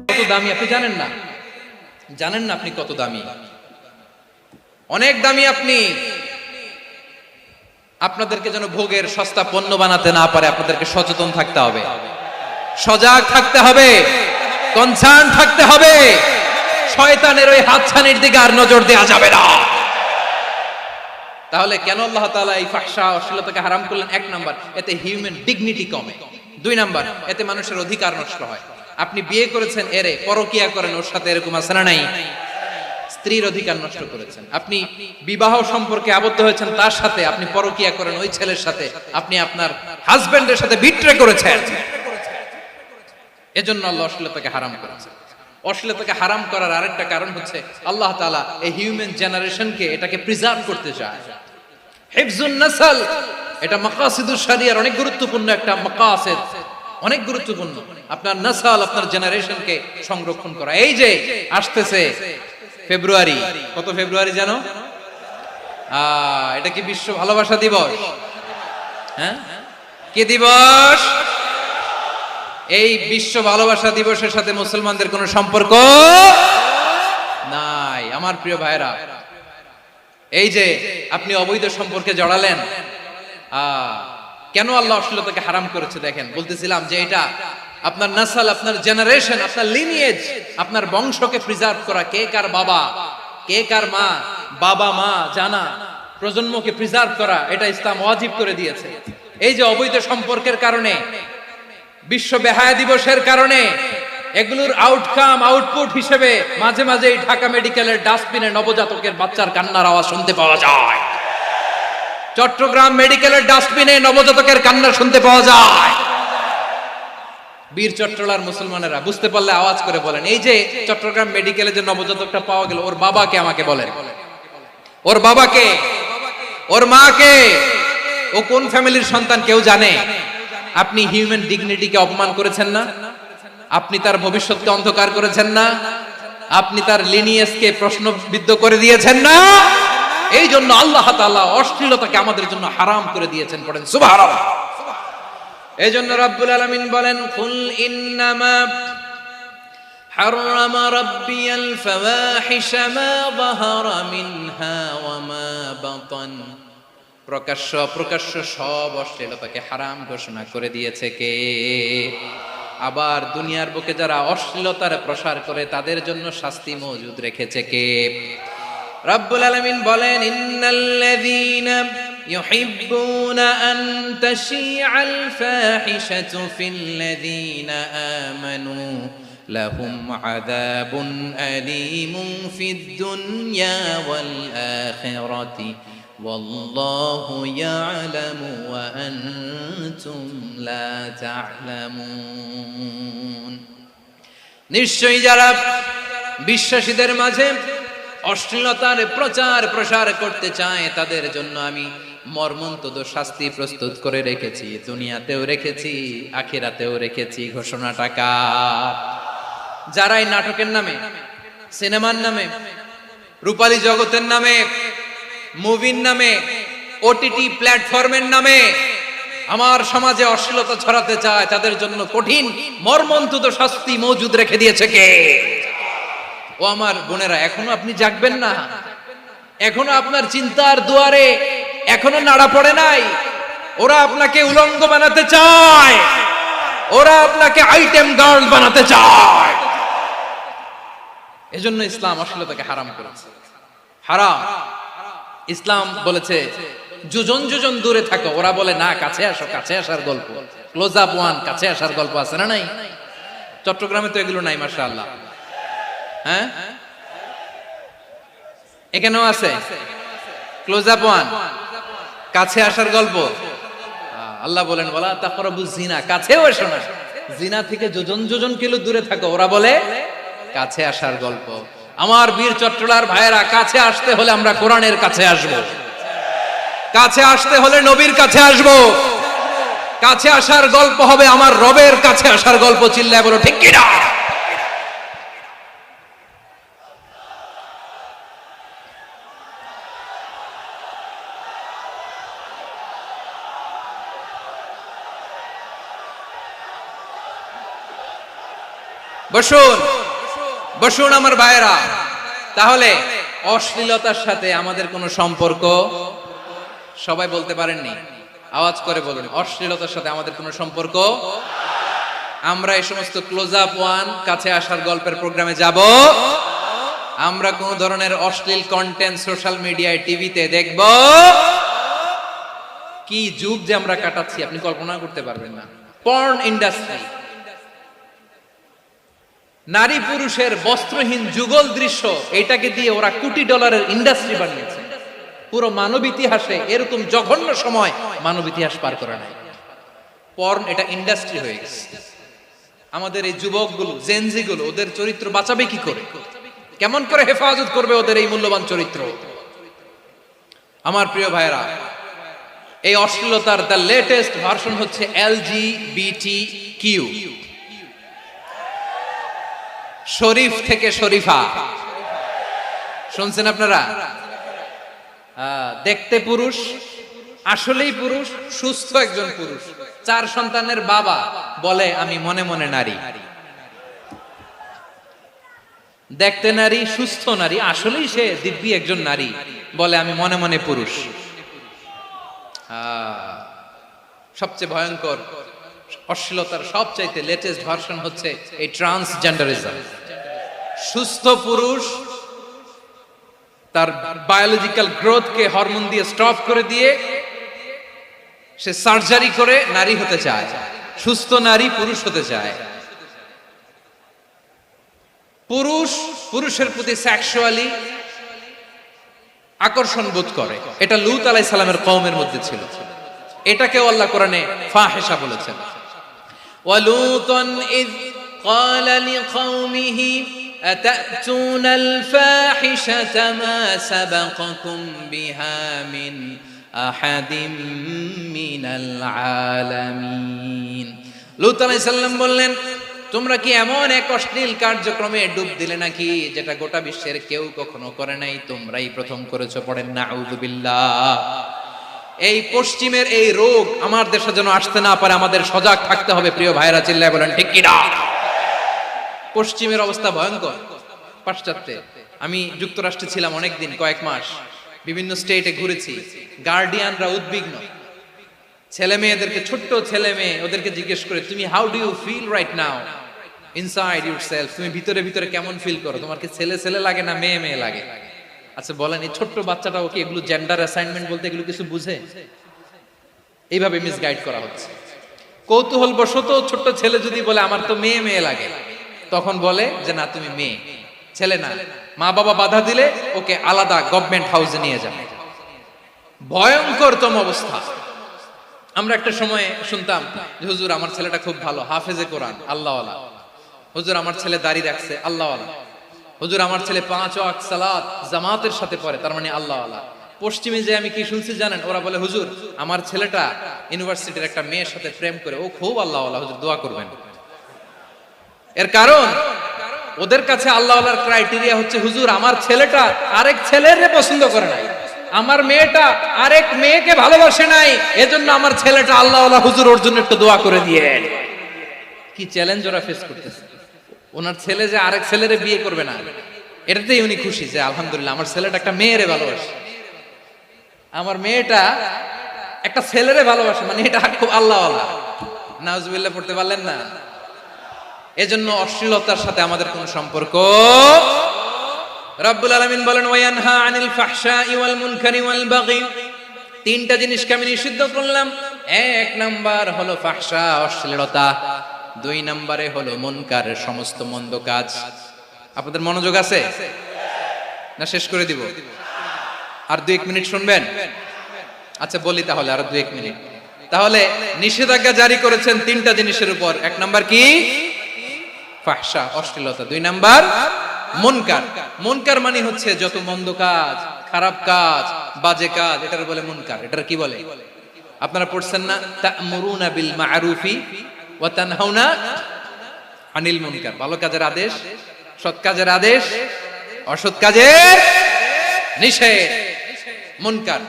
কত দামি আপনি জানেন না, জানেন না আপনি কত দামি, অনেক দামি আপনি। আপনাদেরকে যেন ভোগের সস্তা পণ্য বানাতে না পারে, আপনাদেরকে সচেতন থাকতে হবে, সজাগ থাকতে হবে, কনসার্ন থাকতে হবে। শয়তানের ওই হাতছানির দিকে আর নজর দেওয়া যাবে না। তাহলে কেন আল্লাহ তাআলা এই ফাহশা অশ্লীলতাকে হারাম করলেন? এক নাম্বার, এতে হিউম্যান ডিগনিটি কমে। দুই নাম্বার, এতে মানুষের অধিকার নষ্ট হয়। আপনি বিয়ে করেছেন, এরে পরকিয়া করেন, ওর সাথে এরকম আছে না নাই? স্ত্রীর অধিকার নষ্ট করেছেন। আপনি বিবাহ সম্পর্কে আবদ্ধ হয়েছেন তার সাথে, আপনি পরকিয়া করেন ওই ছেলের সাথে, আপনি আপনার হাজবেন্ডের সাথে বিট্রে করেছেন। এজন্য আল্লাহ অশ্লীলতাকে হারাম করেছেন। অশ্লীলতাকে হারাম করার আরেকটা কারণ হচ্ছে আল্লাহ তাআলা এই হিউম্যান জেনারেশনকে এটাকে প্রিজার্ভ করতে চায়। হিফজুন নাসল, এটা মাকাসিদুশ শরিয়ার অনেক গুরুত্বপূর্ণ একটা মাকাসিদ, অনেক গুরুত্বপূর্ণ। আপনার নাসল, আপনার জেনারেশনকে সংরক্ষণ করা। এই যে আসতেছে ফেব্রুয়ারি, কত ফেব্রুয়ারি জানো? এটা কি বিশ্ব ভালোবাসা দিবস? হ্যাঁ, কি দিবস? এই বিশ্ব ভালোবাসা দিবসের সাথে মুসলমানদের কোনো সম্পর্ক নাই। আমার প্রিয় ভাইরা, এই যে আপনি অবৈধ সম্পর্কে জড়ালেন, কেন আল্লাহ অশ্লীলতাকে হারাম করেছে দেখেন। বলতেছিলাম যে এটা আপনার নাসল, আপনার জেনারেশন, আপনার লিনিয়েজ, আপনার বংশকে প্রিজার্ভ করা। কে কার বাবা, কে কার মা, বাবা মা জানা, প্রজন্মকে প্রিজার্ভ করা, এটা ইসলাম ওয়াজিব করে দিয়েছে। এই যে অবৈধ সম্পর্কের কারণে, বিশ্ব বেহায়া দিবসের কারণে, এগুলোর আউটকাম, আউটপুট হিসেবে মাঝে মাঝে ঢাকা মেডিকেলের ডাস্টবিনে নবজাতকের বাচ্চার কান্নার আওয়াজ শুনতে পাওয়া যায়। চট্টগ্রাম মেডিকেলের ডাস্টবিনে নবজাতকের কান্না শুনতে পাওয়া যায়। বীর চট্টলার মুসলমানেরা বুঝতে পারলে আওয়াজ করে বলেন, এই যে চট্টগ্রাম মেডিকেলে যে নবজাতকটা পাওয়া গেল, ওর বাবাকে আমাকে বলেন, ওর বাবাকে, ওর মাকে, ও কোন ফ্যামিলির সন্তান কেউ জানে? আপনি হিউম্যান ডিগনিটিকে অপমান করেছেন না? আপনি তার ভবিষ্যৎকে অন্ধকার করেছেন না? আপনি তার লিনিয়েজকে প্রশ্নবিদ্ধ করে দিয়েছেন না? এই জন্য আল্লাহ তাআলা অশ্লীলতাকে আমাদের জন্য হারাম করে দিয়েছেন। পড়েন সুবহানাল্লাহ। এই জন্য রাব্বুল আলামিন বলেন, কুল ইন্নামা হারামা রাব্বিয়াল ফাওয়াহিশা মা যাহারা মিনহা ওয়া মা বাতান। প্রকাশ্য অপ্রকাশ্য সব অশ্লীলতাকে হারাম ঘোষণা করে দিয়েছে কে? আবার দুনিয়ার বুকে যারা অশ্লীলতার প্রসার করে তাদের জন্য শাস্তি মজুদ রেখেছে কে? রাব্বুল আলামিন বলেন, ইন্নাল্লাযীনা ইউহিব্বুনা আন তাশিআল ফাহিশাতু ফিল্লাযীনা আমানু লাহুম আযাবুন আলীমুন ফিদ দুনিয়া ওয়াল আখিরাতি ওয়াল্লাহু ইয়ালামু ওয়া আনতুম লা তা'লামুন। নিশ্চয়ই যারা বিশ্বাসীদের মাঝে অশ্লীলতার প্রচার প্রসার করতে চায় তাদের জন্য আমি মর্মন্তুদ শাস্তি প্রস্তুত করে রেখেছি, দুনিয়াতেও রেখেছি, আখিরাতেও রেখেছি। ঘোষণাটা কার? যারাই নাটকের নামে, সিনেমার নামে, রূপালী জগতের নামে, মুভির নামে, ওটিটি প্ল্যাটফর্মের নামে আমার সমাজে অশ্লীলতা ছড়াতে চায় তাদের জন্য কঠিন মর্মন্তুদ শাস্তি মজুদ রেখে দিয়েছে কে? ও আমার বোনেরা, এখনো আপনি জাগবেন না? এখনো আপনার চিন্তার দুয়ারে এখনো নাড়া পড়ে নাই? ওরা আপনাকে উলঙ্গ বানাতে চায়, ওরা আপনাকে আইটেম গার্ল বানাতে চায়। এজন্য ইসলাম অশ্লীলতাকে হারাম করেছে। হারাম। ইসলাম বলেছে যোজন যোজন দূরে থাকো। ওরা বলে না, কাছে আসো, কাছে আসার গল্প, ক্লোজ আপ ওয়ান, কাছে আসার গল্প আছে না নাই? চট্টগ্রামে তো এগুলো নাই মাশাআল্লাহ। হ্যাঁ, এখানেও আছে ক্লোজ আপ ওয়ান, কাছে আসার গল্প। আল্লাহ বলেন, ওয়ালা তাকরাবুজ জিনা, কাছেও এসো না, জিনা থেকে যোজন যোজন কিলো দূরে থাকো। ওরা বলে কাছে আসার গল্প। আমার বীর চট্টলার ভাইয়েরা, কাছে আসতে হলে আমরা কোরআনের কাছে আসব, কাছে আসতে হলে নবীর কাছে আসব, কাছে আসার গল্প হবে আমার রবের কাছে আসার গল্প। চিল্লায় বলো ঠিক কিনা? বসুন, বসুন আমার ভাইয়েরা। তাহলে অশ্লীলতার সাথে আমাদের কোনো সম্পর্ক? সবাই বলতে পারেননি, আওয়াজ করে বলুন, অশ্লীলতার সাথে আমাদের কোনো সম্পর্ক? আমরা এই সমস্ত ক্লোজ আপ ওয়ান, কাছে আসার গল্পের প্রোগ্রামে যাব? আমরা কোন ধরনের অশ্লীল কন্টেন্ট সোশ্যাল মিডিয়ায়, টিভিতে দেখব? কি যুগ যে আমরা কাটাচ্ছি আপনি কল্পনা করতে পারবেন না। পর্ন ইন্ডাস্ট্রি, নারী পুরুষের বস্ত্রহীন যুগল দৃশ্য, এটাকে দিয়ে ওরা কোটি ডলারের ইন্ডাস্ট্রি বানিয়েছে। পুরো মানব ইতিহাসে এরকম জঘন্য সময় মানব ইতিহাস পার করে নাই। পর্ন এটা ইন্ডাস্ট্রি হয়ে গেছে। আমাদের এই যুবকগুলো, জেনজি গুলো, ওদের চরিত্র বাঁচাবে কি করে? কেমন করে হেফাজত করবে ওদের এই মূল্যবান চরিত্র? আমার প্রিয় ভাইরা, এই অশ্লীলতার দ্য লেটেস্ট ভার্সন হচ্ছে LGBTQ, শরীফ থেকে শরীফা। শুনছেন আপনারা? দেখতে পুরুষ, আসলেই পুরুষ, সুস্থ একজন পুরুষ, 4 সন্তানের বাবা, বলে আমি মনে মনে নারী। দেখতে নারী, সুস্থ নারী, আসলেই সে দিব্যি একজন নারী, বলে আমি মনে মনে পুরুষ। সবচেয়ে ভয়ঙ্কর অশ্লীলতার সবচাইতে লেটেস্ট ভার্সন হচ্ছে এই ট্রান্সজেন্ডারিজম। সুস্থ পুরুষ তার বায়োলজিক্যাল গ্রোথকে হরমোন দিয়ে স্টপ করে দিয়ে সে সার্জারি করে নারী হতে চায়, সুস্থ নারী পুরুষ হতে চায়। পুরুষ পুরুষের প্রতি সেক্সুয়ালি আকর্ষণ বোধ করে, এটা লূত আলাইহিস সালামের কওমের মধ্যে ছিল। এটাকেও আল্লাহ কোরআনে ফাহিশা বলেছেন। ওয়ালুতান ইয ক্বালা লিকাওমিহি আতা'তুনাল ফাহিশাতা মা সাবাকাকুম বিহা মিন আহাদিম মিনাল আলামিন। লূত আলাইহিস সালাম বললেন, তোমরা কি এমন এক অশ্লীল কার্যক্রমে ডুব দিলে নাকি যেটা গোটা বিশ্বের কেউ কখনো করে নাই, তোমরাই প্রথম করেছো? পড়েন নাউযুবিল্লাহ। এই পশ্চিমের এই রোগ আমার দেশে যেন আসতে না পারে, আমাদের সজাগ থাকতে হবে। প্রিয় ভাইরা, চিল্লায় বলেন ঠিক কি না? পশ্চিমের অবস্থা ভয়ঙ্কর। পাশ্চাত্যে, আমি যুক্তরাষ্ট্রে ছিলাম অনেকদিন, কয়েক মাস, বিভিন্ন স্টেটে ঘুরেছি। গার্ডিয়ানরা উদ্বিগ্ন, ছেলে মেয়েদেরকে, ছোট্ট ছেলে মেয়ে, ওদেরকে জিজ্ঞেস করে, তুমি how do you feel right now inside yourself? তুমি ভিতরে ভিতরে কেমন ফিল করো? তোমার কি ছেলে ছেলে লাগে না মেয়ে মেয়ে লাগে? আচ্ছা বলেন, এই ছোট্ট বাচ্চাটাও কি এগুলো জেন্ডার অ্যাসাইনমেন্ট বলতে এগুলো কিছু বুঝে? এইভাবে মিসগাইড করা হচ্ছে। কৌতূহল বশত ছোট্ট ছেলে যদি বলে আমার তো মেয়ে মেয়ে লাগে, তখন বলে যে না তুমি মেয়ে, ছেলে না। মা বাবা বাধা দিলে ওকে আলাদা গভর্নমেন্ট হাউসে নিয়ে যাবে। ভয়ঙ্করতম অবস্থা। আমরা একটা সময় শুনতাম যে হুজুর আমার ছেলেটা খুব ভালো, হাফেজে কোরআন, আল্লাহওয়ালা। হুজুর আমার ছেলে দাড়ি রাখছে, আল্লাহওয়ালা। হুজুর আমার ছেলে 5 ওয়াক্ত সালাত জামাতের সাথে পড়ে, তার মানে আল্লাহওয়ালা। পশ্চিমে যে আমি কি শুনছি জানেন? ওরা বলে হুজুর আমার ছেলেটা ইউনিভার্সিটির একটা মেয়ের সাথে প্রেম করে, ও খুব আল্লাহওয়ালা, হুজুর দোয়া করবেন। এর কারণ ওদের কাছে আল্লাহওয়ালার ক্রাইটেরিয়া হচ্ছে হুজুর আমার ছেলেটা আরেক ছেলেরে পছন্দ করে নাই, আমার মেয়েটা আরেক মেয়েকে ভালোবাসে নাই, এজন্য আমার ছেলেটা আল্লাহওয়ালা, হুজুর ওর জন্য একটু দোয়া করে দিয়ে। কি চ্যালেঞ্জ ওরা ফেস করতেছে। ওনার ছেলে যে আরেক ছেলেরে বিয়ে করবে না, এটাতেই উনি খুশি যে আলহামদুলিল্লাহ আমার ছেলেটা একটা মেয়েরে ভালোবাসে, আমার মেয়েটা একটা ছেলেরে ভালোবাসে, মানে এটা খুব আল্লাহওয়ালা। নাউজুবিল্লাহ পড়তে পারলেন না? এজন্য অশ্লীলতার সাথে আমাদের কোনো সম্পর্ক। রব্বুল আলামিন বলেন ওয়ায়ানহা আনিল ফাহশাই ওয়াল মুনকারি ওয়াল বাগি, 3টা জিনিসকে আমি নিষিদ্ধ করলাম। 1 নাম্বার হলো ফাহশা, অশ্লীলতা। 2 নম্বরে হলো মুনকার, সমস্ত মন্দ কাজ। আপনাদের মনোযোগ আছে না? শেষ করে দিব? আর 2-1 মিনিট শুনবেন? আচ্ছা বলি তাহলে, আর 2-1 মিনিট। তাহলে নিষেধাজ্ঞা জারি করেছেন 3টা জিনিসের উপর। 1 নাম্বার কি? ফাহশা, অশ্লীলতা। 2 নাম্বার মুনকার। মুনকার মানে হচ্ছে যত মন্দ কাজ, খারাপ কাজ, বাজে কাজ, এটার বলে মুনকার। এটার কি বলে? আপনারা পড়ছেন না তা'মুরুনা বিল মা'রুফি ওয়া তানহাউনা আনিল মুনকার। ভালো কাজের আদেশ, সৎ কাজের আদেশ, অসৎ কাজের নিষেধ। মুনকার,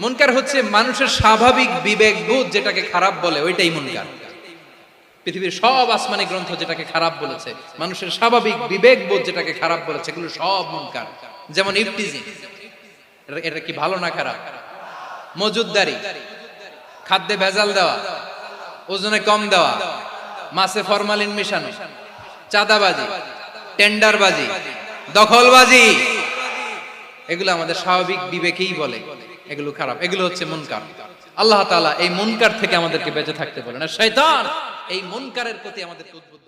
মুনকার হচ্ছে মানুষের স্বাভাবিক বিবেকবোধ যেটাকে খারাপ বলে, ওইটাই মুনকার। পৃথিবীর সব আসমানি গ্রন্থ যেটাকে খারাপ বলেছে, মানুষের স্বাভাবিক বিবেকবোধ যেটাকে খারাপ বলেছে, এগুলো সব মুনকার। যেমন ইফটিজিং, এটা কি ভালো না খারাপ? মজুদদারি, খাদ্যে ভেজাল দেওয়া, ওজনে কম দেওয়া, মাছে ফরমালিন মিশানো, চাঁদাবাজি, টেন্ডারবাজি, দখলবাজি, এগুলো আমাদের স্বাভাবিক বিবেকেই বলে এগুলো খারাপ, এগুলো হচ্ছে মুনকার। আল্লাহ তাআলা এই মুনকার থেকে আমাদেরকে বেঁচে থাকতে বলেন, আর শয়তান এই মুনকারের প্রতি আমাদেরকে উদ্বুদ্ধ